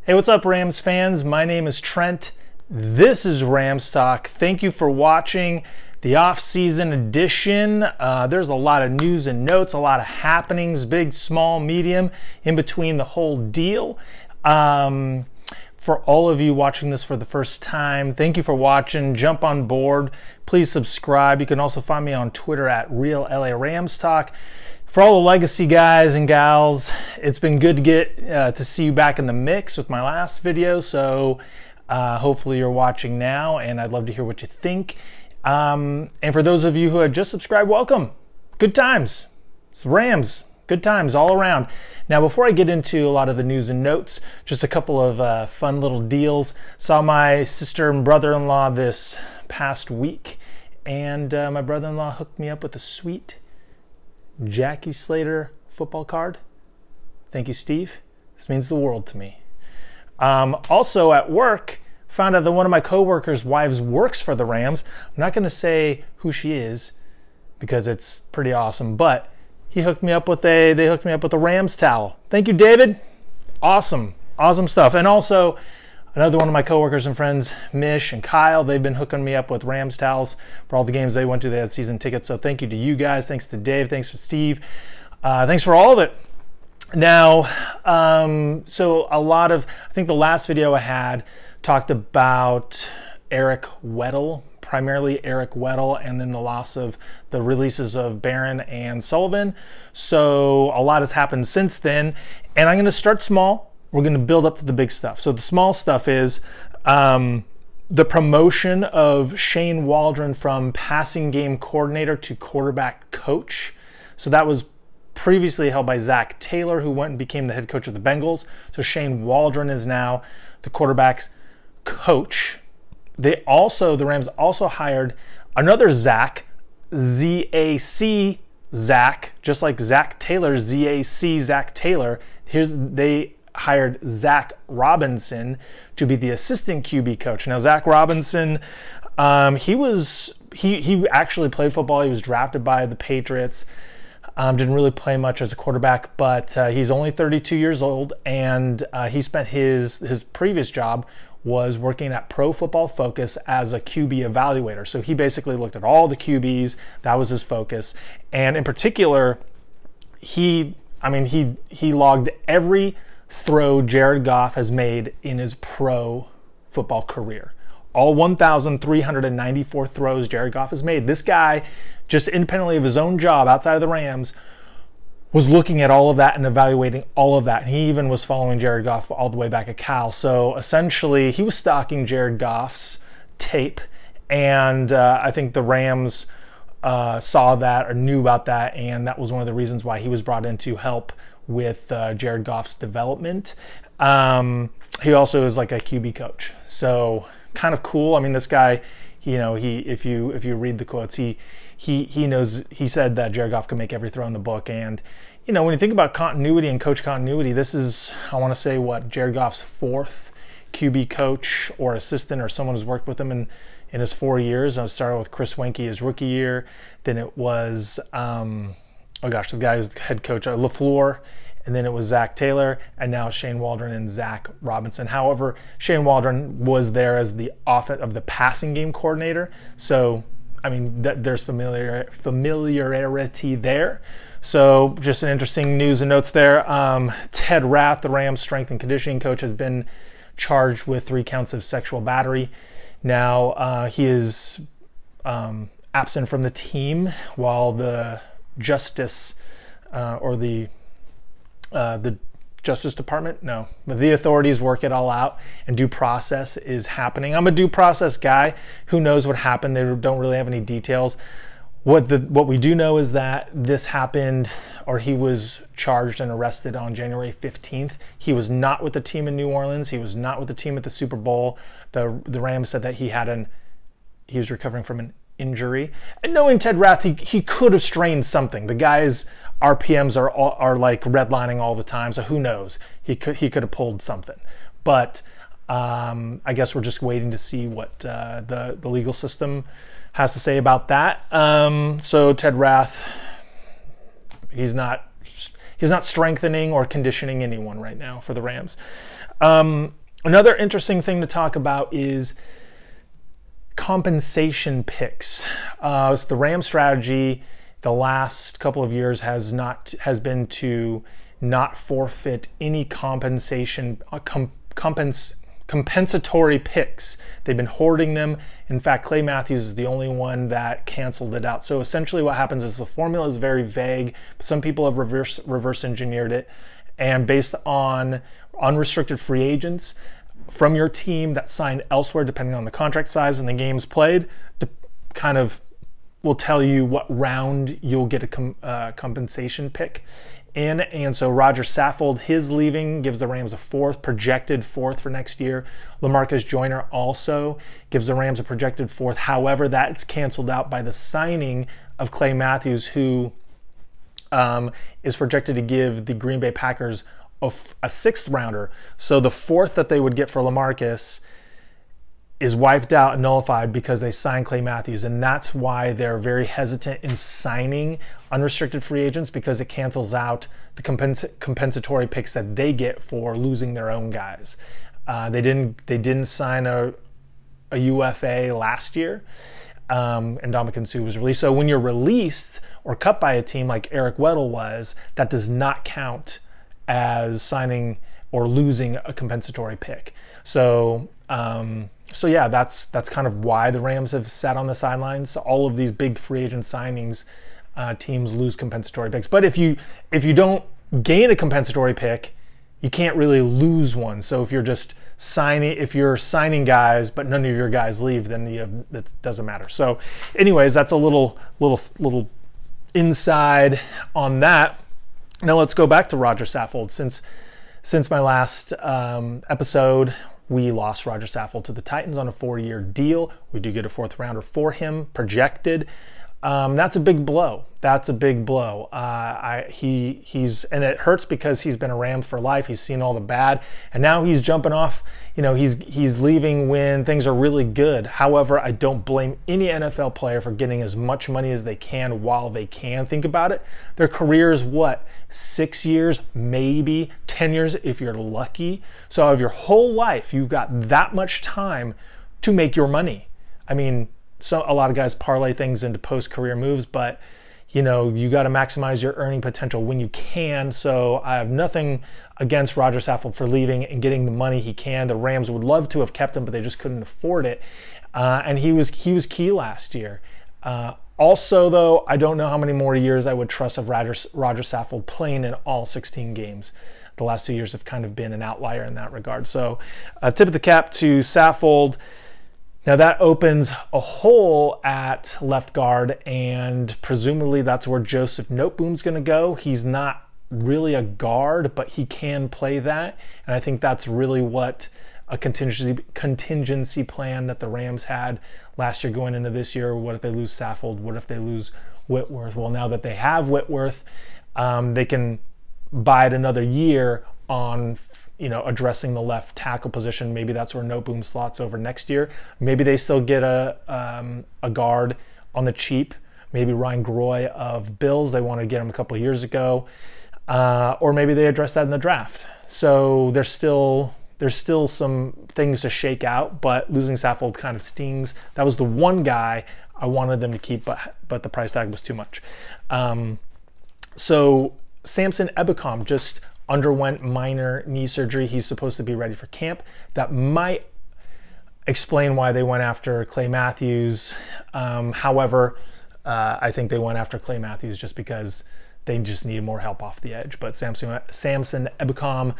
Hey, what's up, Rams fans? My name is Trent. This is Rams Talk. Thank you for watching the off-season edition. There's a lot of news and notes, a lot of happenings, big, small, medium, in between the whole deal. For all of you watching this for the first time, thank you for watching. Jump on board. Please subscribe. You can also find me on Twitter at Real LA Rams Talk. For all the legacy guys and gals, it's been good to get to see you back in the mix with my last video. So hopefully you're watching now, and I'd love to hear what you think. And for those of you who have just subscribed, welcome. Good times. It's Rams. Good times all around. Now, before I get into a lot of the news and notes, just a couple of fun little deals. Saw my sister and brother-in-law this past week, and my brother-in-law hooked me up with a sweet Jackie Slater football card. Thank you, Steve. This means the world to me. Also at work, found out that one of my coworkers' wives works for the Rams. I'm not going to say who she is because it's pretty awesome, but they hooked me up with a Rams towel. Thank you, David. Awesome stuff. And also another one of my coworkers and friends, Mish and Kyle, they've been hooking me up with Rams towels for all the games they went to. They had season tickets. So thank you to you guys. Thanks to Dave. Thanks to Steve. Thanks for all of it. Now, so a lot of, I think the last video I had talked about Eric Weddle, primarily Eric Weddle, and then the loss of the releases of Barron and Sullivan. So a lot has happened since then, and I'm going to start small. We're going to build up to the big stuff. So the small stuff is the promotion of Shane Waldron from passing game coordinator to quarterback coach. So that was previously held by Zach Taylor, who went and became the head coach of the Bengals. So Shane Waldron is now the quarterback's coach. The Rams also hired another Zach, Z-A-C Zach, just like Zach Taylor, Z-A-C Zach Taylor. They hired Zach Robinson to be the assistant QB coach. Now, Zach Robinson, he actually played football. He was drafted by the Patriots. Didn't really play much as a quarterback, but he's only 32 years old, and he spent his previous job was working at Pro Football Focus as a QB evaluator. So he basically looked at all the QBs. That was his focus. And in particular, he logged every throw Jared Goff has made in his pro football career. All 1,394 throws Jared Goff has made. This guy, just independently of his own job outside of the Rams, was looking at all of that and evaluating all of that. And he even was following Jared Goff all the way back at Cal. So essentially, he was stalking Jared Goff's tape. And I think the Rams saw that or knew about that. And that was one of the reasons why he was brought in to help with Jared Goff's development. He also is like a QB coach. So kind of cool. I mean, this guy, you know, if you read the quotes, he knows. He said that Jared Goff can make every throw in the book. And you know, when you think about continuity and coach continuity, this is, I want to say, what, Jared Goff's fourth QB coach or assistant or someone who's worked with him in his 4 years. I started with Chris Wenke his rookie year. Then it was oh gosh, the guy who's the head coach, LaFleur. And then it was Zach Taylor, and now Shane Waldron and Zach Robinson. However, Shane Waldron was there as the passing game coordinator. So, I mean, there's familiarity there. So, just an interesting news and notes there. Ted Rath, the Rams strength and conditioning coach, has been charged with 3 counts of sexual battery. Now, he is absent from the team while the Justice the Justice Department? No, but the authorities work it all out, and due process is happening. I'm a due process guy. Who knows what happened? They don't really have any details. What we do know is that this happened, or he was charged and arrested on January 15th. He was not with the team in New Orleans. He was not with the team at the Super Bowl. The Rams said that he was recovering from an injury. And knowing Ted Rath, he could have strained something. The guy's RPMs are like redlining all the time, so who knows? He could have pulled something. But I guess we're just waiting to see what the legal system has to say about that. So Ted Rath, he's not he's not strengthening or conditioning anyone right now for the Rams. Another interesting thing to talk about is compensation picks. So the Rams strategy the last couple of years has been to not forfeit any compensatory picks. They've been hoarding them. In fact, Clay Matthews is the only one that canceled it out. So essentially what happens is the formula is very vague. Some people have reverse engineered it, and based on unrestricted free agents from your team that signed elsewhere, depending on the contract size and the games played, kind of will tell you what round you'll get a compensation pick in. And so Roger Saffold, his leaving gives the Rams a projected fourth for next year. LaMarcus Joyner also gives the Rams a projected fourth. However, that's canceled out by the signing of Clay Matthews, who is projected to give the Green Bay Packers a sixth rounder. So the fourth that they would get for LaMarcus is wiped out and nullified because they signed Clay Matthews. And that's why they're very hesitant in signing unrestricted free agents, because it cancels out the compensatory picks that they get for losing their own guys. They didn't sign a UFA last year, and Ndamukong Suh was released. So when you're released or cut by a team like Eric Weddle was, that does not count as signing or losing a compensatory pick. So yeah, that's kind of why the Rams have sat on the sidelines. All of these big free agent signings, teams lose compensatory picks. But if you don't gain a compensatory pick, you can't really lose one. So if you're signing guys but none of your guys leave, then that doesn't matter. So anyways, that's a little inside on that. Now let's go back to Roger Saffold. Since my last episode, we lost Roger Saffold to the Titans on a 4-year deal. We do get a fourth rounder for him projected. That's a big blow. That's a big blow. And it hurts because he's been a Ram for life. He's seen all the bad, and now he's jumping off. He's leaving when things are really good. However, I don't blame any NFL player for getting as much money as they can while they can. Think about it. Their career is what, 6 years, maybe 10 years if you're lucky. So out of your whole life, you've got that much time to make your money. I mean, so a lot of guys parlay things into post-career moves, but you got to maximize your earning potential when you can. So I have nothing against Roger Saffold for leaving and getting the money he can. The Rams would love to have kept him, but they just couldn't afford it. And he was key last year. Also, though, I don't know how many more years I would trust of Roger Saffold playing in all 16 games. The last 2 years have kind of been an outlier in that regard. So tip of the cap to Saffold. Now that opens a hole at left guard, and presumably that's where Joseph Noteboom's going to go. He's not really a guard, but he can play that, and I think that's really what a contingency plan that the Rams had last year going into this year. What if they lose Saffold? What if they lose Whitworth? Well, now that they have Whitworth, they can bide another year on addressing the left tackle position. Maybe that's where Noteboom slots over next year. Maybe they still get a guard on the cheap. Maybe Ryan Groy of Bills. They wanted to get him a couple of years ago. Or maybe they address that in the draft. So there's still some things to shake out, but losing Saffold kind of stings. That was the one guy I wanted them to keep, but the price tag was too much. So Samson Ebukam just underwent minor knee surgery. He's supposed to be ready for camp. That might explain why they went after Clay Matthews. However, I think they went after Clay Matthews just because they just needed more help off the edge. But Samson Ebukam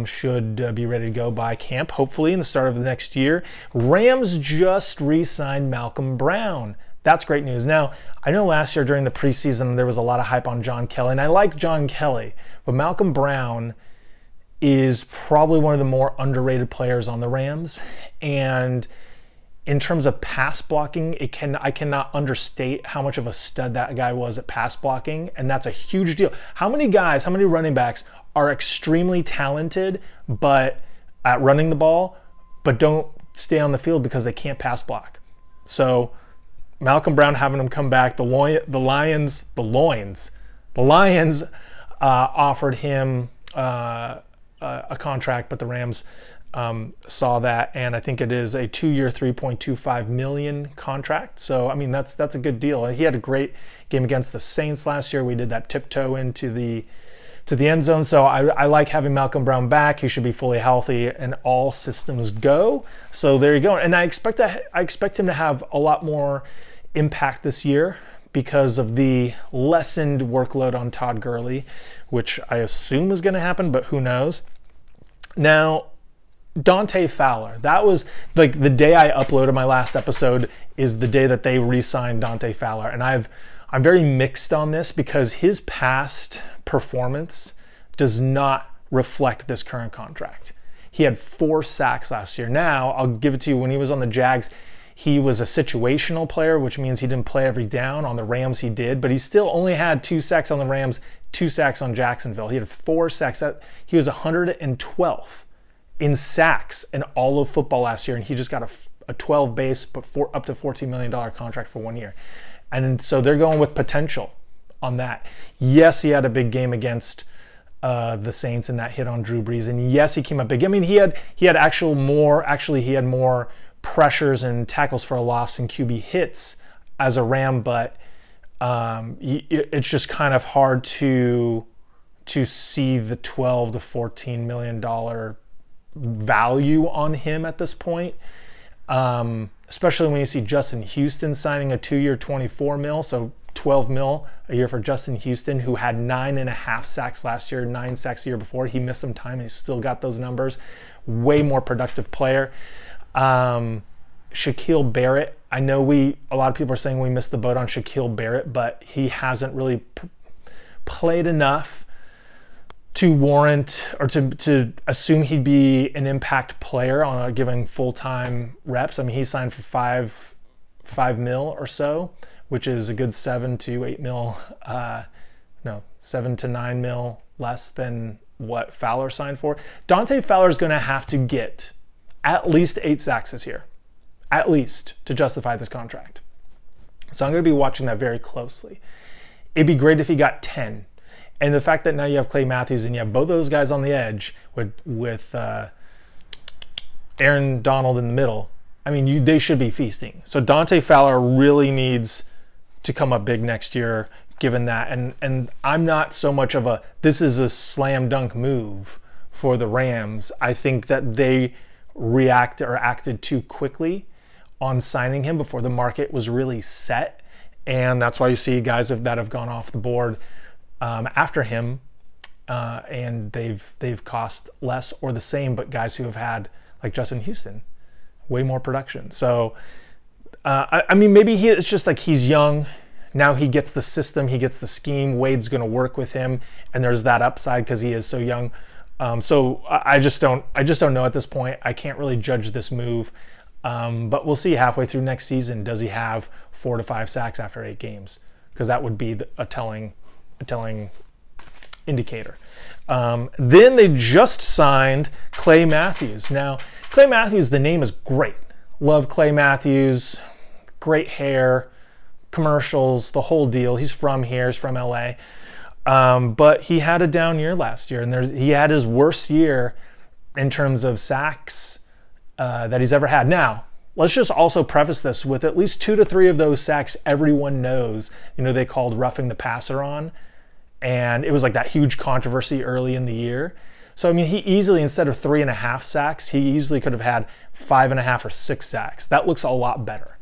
should be ready to go by camp, hopefully in the start of the next year. Rams just re-signed Malcom Brown. That's great news. Now, I know last year during the preseason there was a lot of hype on John Kelly, and I like John Kelly, but Malcom Brown is probably one of the more underrated players on the Rams. And in terms of pass blocking, I cannot understate how much of a stud that guy was at pass blocking, and that's a huge deal. How many running backs are extremely talented but at running the ball, but don't stay on the field because they can't pass block? So Malcom Brown having him come back, the Lions offered him a contract, but the Rams saw that, and I think it is a 2-year, $3.25 million contract. So I mean, that's a good deal. He had a great game against the Saints last year. We did that tiptoe into the end zone. So I like having Malcom Brown back. He should be fully healthy and all systems go. So there you go. And I expect him to have a lot more impact this year because of the lessened workload on Todd Gurley, which I assume is going to happen, but who knows. Now, Dante Fowler, that was like the day I uploaded my last episode is the day that they re-signed Dante Fowler. And I'm very mixed on this because his past performance does not reflect this current contract. He had 4 sacks last year. Now, I'll give it to you, when he was on the Jags, he was a situational player, which means he didn't play every down. On the Rams, he did, but he still only had 2 sacks on the Rams, 2 sacks on Jacksonville. He had 4 sacks. He was 112th in sacks in all of football last year, and he just got a 12 base, but up to $14 million contract for 1 year. And so they're going with potential on that. Yes, he had a big game against the Saints and that hit on Drew Brees, and yes, he came up big. I mean, he had more pressures and tackles for a loss and QB hits as a Ram, but it's just kind of hard to see the $12 to $14 million value on him at this point, especially when you see Justin Houston signing a 2-year $24 million, so $12 million a year for Justin Houston, who had 9.5 sacks last year, 9 sacks the year before. He missed some time and he still got those numbers. Way more productive player. Shaquille Barrett, I know a lot of people are saying we missed the boat on Shaquille Barrett, but he hasn't really played enough to warrant or to assume he'd be an impact player on giving full-time reps. I mean, he signed for $5 million or so, which is a good $7 to $8 million, $7 to $9 million less than what Fowler signed for. Dante Fowler is going to have to get at least 8 sacks this year, at least, to justify this contract. So I'm going to be watching that very closely. It'd be great if he got 10. And the fact that now you have Clay Matthews and you have both those guys on the edge with Aaron Donald in the middle, I mean, they should be feasting. So Dante Fowler really needs to come up big next year, given that. And I'm not so much of this is a slam dunk move for the Rams. I think that they acted too quickly on signing him before the market was really set. And that's why you see guys that have gone off the board after him, and they've cost less or the same, but guys who have had, like Justin Houston, way more production. So I mean, maybe it's just like he's young now, he gets the system, he gets the scheme. Wade's going to work with him, and there's that upside because he is so young. So I just don't know at this point. I can't really judge this move, but we'll see halfway through next season. Does he have 4 to 5 sacks after 8 games? Because that would be a telling indicator. Then they just signed Clay Matthews. Now, Clay Matthews, the name is great. Love Clay Matthews. Great hair, commercials, the whole deal. He's from here. He's from LA. But he had a down year last year, and he had his worst year in terms of sacks that he's ever had. Now, let's just also preface this with at least 2 to 3 of those sacks everyone knows, they called roughing the passer on. And it was like that huge controversy early in the year. So, I mean, he easily, instead of 3.5 sacks, he easily could have had 5.5 or 6 sacks. That looks a lot better.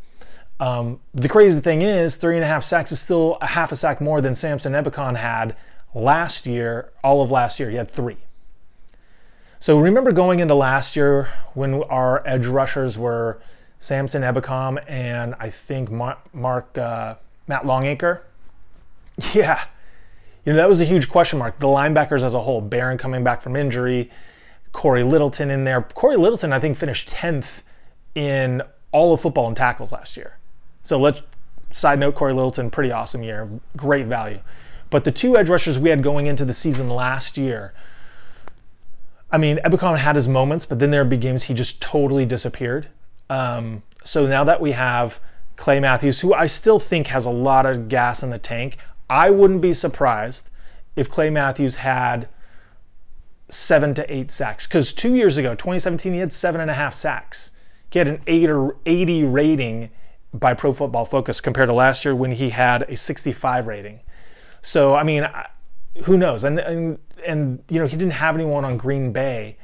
The crazy thing is 3.5 sacks is still a half a sack more than Samson Ebukam had last year, all of last year. He had 3. So remember going into last year when our edge rushers were Samson Ebukam and I think Matt Longacre? Yeah. That was a huge question mark. The linebackers as a whole, Barron coming back from injury, Corey Littleton in there. Corey Littleton, I think, finished 10th in all of football in tackles last year. So side note, Corey Littleton, pretty awesome year, great value. But the 2 edge rushers we had going into the season last year, I mean, Ebukam had his moments, but then there would be games he just totally disappeared. So now that we have Clay Matthews, who I still think has a lot of gas in the tank, I wouldn't be surprised if Clay Matthews had 7 to 8 sacks. Because 2 years ago, 2017, he had 7.5 sacks. He had an 80 rating by Pro Football Focus compared to last year when he had a 65 rating. So, I mean, who knows? And you know, he didn't have anyone on Green Bay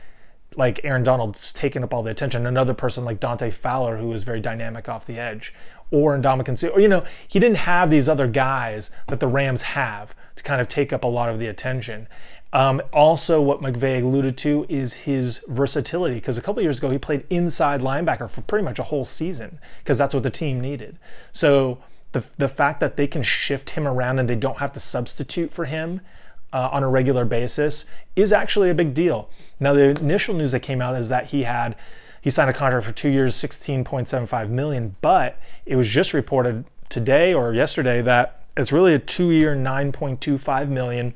like Aaron Donald's taking up all the attention. Another person like Dante Fowler, who was very dynamic off the edge, or Ndamukong Suh. Or, you know, he didn't have these other guys that the Rams have to kind of take up a lot of the attention. Also, what McVay alluded to is his versatility, because a couple years ago he played inside linebacker for pretty much a whole season because that's what the team needed. So the fact that they can shift him around and they don't have to substitute for him on a regular basis is actually a big deal. Now, the initial news that came out is that he signed a contract for 2 years, $16.75 million, but it was just reported today or yesterday that it's really a 2-year, $9.25 million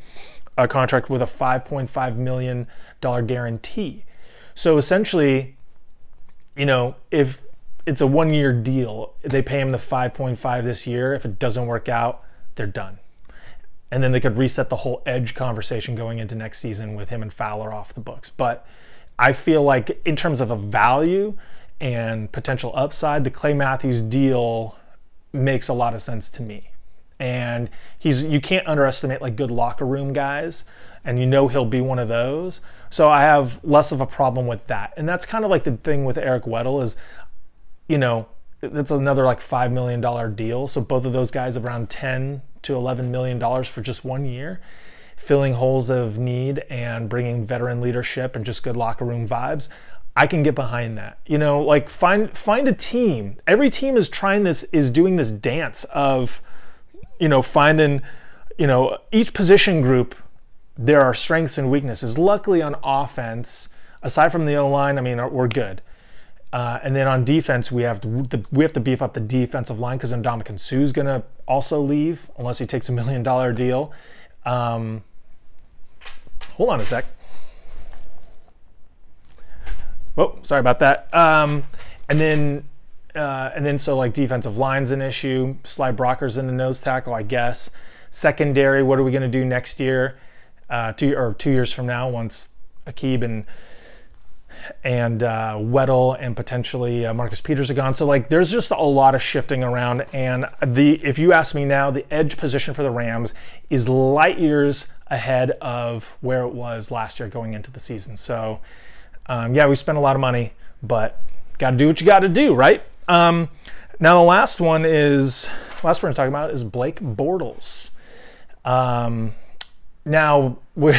contract with a $5.5 million guarantee. So essentially, you know, if it's a 1-year deal, they pay him the 5.5 this year. If it doesn't work out, they're done. And then they could reset the whole edge conversation going into next season with him and Fowler off the books. But I feel like in terms of a value and potential upside, the Clay Matthews deal makes a lot of sense to me. And you can't underestimate like good locker room guys, and you know he'll be one of those. So I have less of a problem with that. And that's kind of like the thing with Eric Weddle is, you know, that's another like $5 million deal. So both of those guys around $10 to $11 million for just 1 year, filling holes of need and bringing veteran leadership and just good locker room vibes. I can get behind that. You know, like find a team. Every team is doing this dance of, you know, finding, you know, each position group, there are strengths and weaknesses. Luckily on offense, aside from the O-line, I mean, we're good. And then on defense, we have to beef up the defensive line because Ndamukong Suh is going to also leave unless he takes $1 million deal. Hold on a sec. Whoa, sorry about that. And then so like defensive line's an issue. Slide Brocker's in the nose tackle, I guess. Secondary, what are we going to do next year? 2 years from now, once Akib and Weddle and potentially Marcus Peters are gone. So like there's just a lot of shifting around. And if you ask me now, the edge position for the Rams is light years ahead of where it was last year going into the season. So yeah, we spent a lot of money, but got to do what you got to do, right? Now the last one we're going to talk about is Blake Bortles. Now we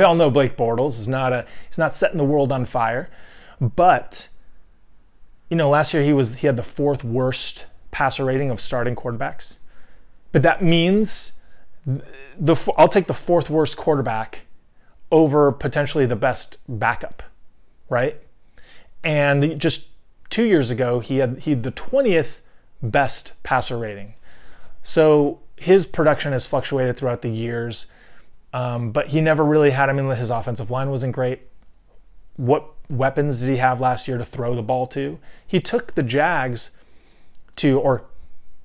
all know Blake Bortles is he's not setting the world on fire, but you know, last year he had the 4th worst passer rating of starting quarterbacks. But that means I'll take the 4th worst quarterback over potentially the best backup, right? And just 2 years ago he had the 20th best passer rating. So his production has fluctuated throughout the years. But he never really had, I mean, his offensive line wasn't great. What weapons did he have last year to throw the ball to? He took the Jags or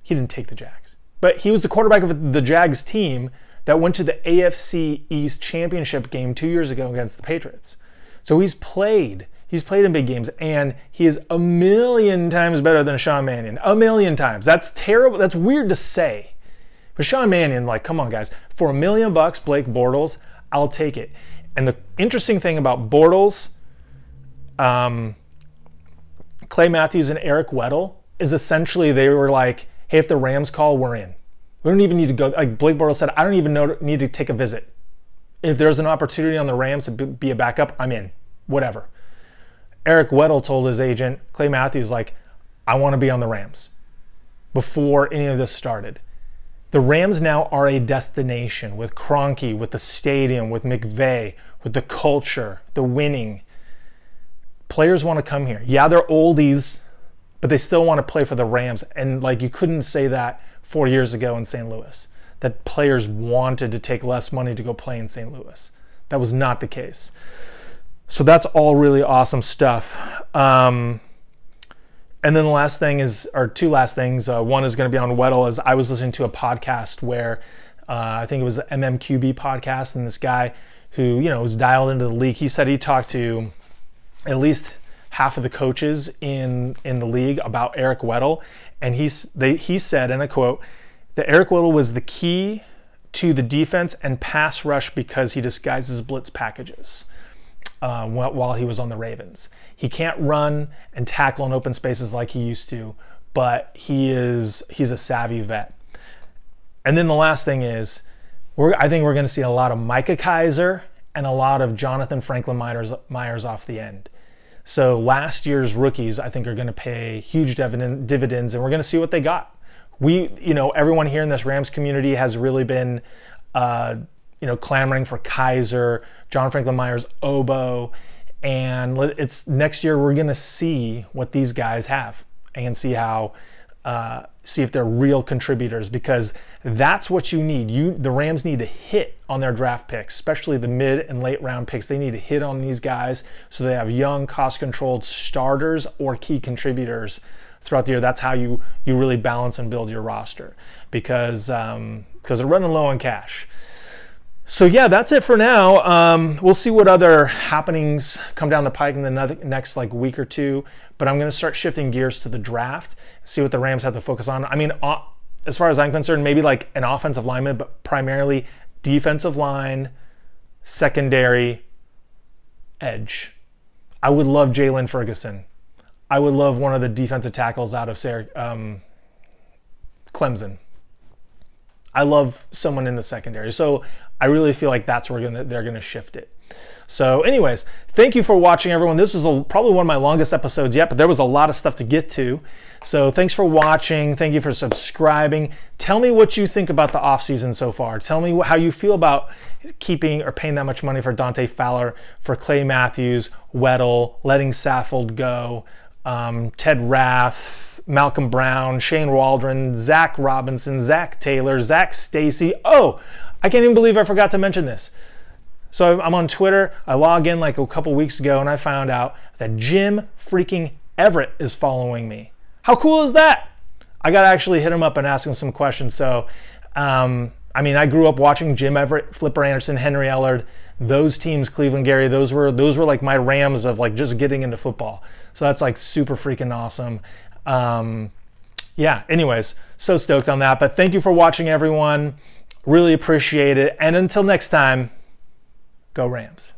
he didn't take the Jags, but he was the quarterback of the Jags team that went to the AFC East championship game 2 years ago against the Patriots. So he's played in big games, and he is a million times better than Sean Mannion. A million times. That's terrible. That's weird to say. But Sean Mannion, like, come on, guys. For $1 million, Blake Bortles, I'll take it. And the interesting thing about Bortles, Clay Matthews, and Eric Weddle is essentially they were like, hey, if the Rams call, we're in. We don't even need to go. Like Blake Bortles said, I don't even need to take a visit. If there's an opportunity on the Rams to be a backup, I'm in. Whatever. Eric Weddle told his agent, Clay Matthews, like, I want to be on the Rams before any of this started. The Rams now are a destination with Kroenke, with the stadium, with McVay, with the culture, the winning. Players want to come here. Yeah, they're oldies, but they still want to play for the Rams. And like you couldn't say that 4 years ago in St. Louis, that players wanted to take less money to go play in St. Louis. That was not the case. So that's all really awesome stuff. And then the last thing is, or two last things. One is going to be on Weddle. As I was listening to a podcast where I think it was the MMQB podcast, and this guy who, you know, was dialed into the league, he said he talked to at least half of the coaches in the league about Eric Weddle, and he said, and I quote, that Eric Weddle was the key to the defense and pass rush because he disguises blitz packages while he was on the Ravens. He can't run and tackle in open spaces like he used to, but he's a savvy vet. And then the last thing is, I think we're going to see a lot of Micah Kaiser and a lot of Jonathan Franklin Myers off the end. So last year's rookies, I think, are going to pay huge dividends, and we're going to see what they got. Everyone here in this Rams community has really been, clamoring for Kaiser, John Franklin Myers, Obo, and it's next year we're going to see what these guys have and see if they're real contributors, because that's what you need. The Rams need to hit on their draft picks, especially the mid and late round picks. They need to hit on these guys so they have young, cost-controlled starters or key contributors throughout the year. That's how you really balance and build your roster, because they're running low on cash. So yeah, that's it for now. We'll see what other happenings come down the pike in the next week or two, but I'm going to start shifting gears to the draft, see what the Rams have to focus on. I mean, as far as I'm concerned, maybe like an offensive lineman, but primarily defensive line, secondary, edge. I would love Jalen Ferguson. I would love one of the defensive tackles out of Clemson. I love someone in the secondary. So I really feel like that's where they're gonna shift it. So anyways, thank you for watching, everyone. This was probably one of my longest episodes yet, but there was a lot of stuff to get to. So thanks for watching. Thank you for subscribing. Tell me what you think about the offseason so far. Tell me how you feel about keeping or paying that much money for Dante Fowler, for Clay Matthews, Weddle, letting Saffold go, Ted Rath, Malcom Brown, Shane Waldron, Zach Robinson, Zach Taylor, Zach Stacy. Oh, I can't even believe I forgot to mention this. So I'm on Twitter. I log in like a couple weeks ago, and I found out that Jim freaking Everett is following me. How cool is that? I got to actually hit him up and ask him some questions. So, I mean, I grew up watching Jim Everett, Flipper Anderson, Henry Ellard, those teams, Cleveland Gary. Those were like my Rams of like just getting into football. So that's like super freaking awesome. Yeah, anyways, so stoked on that. But thank you for watching, everyone. Really appreciate it. And until next time, go Rams.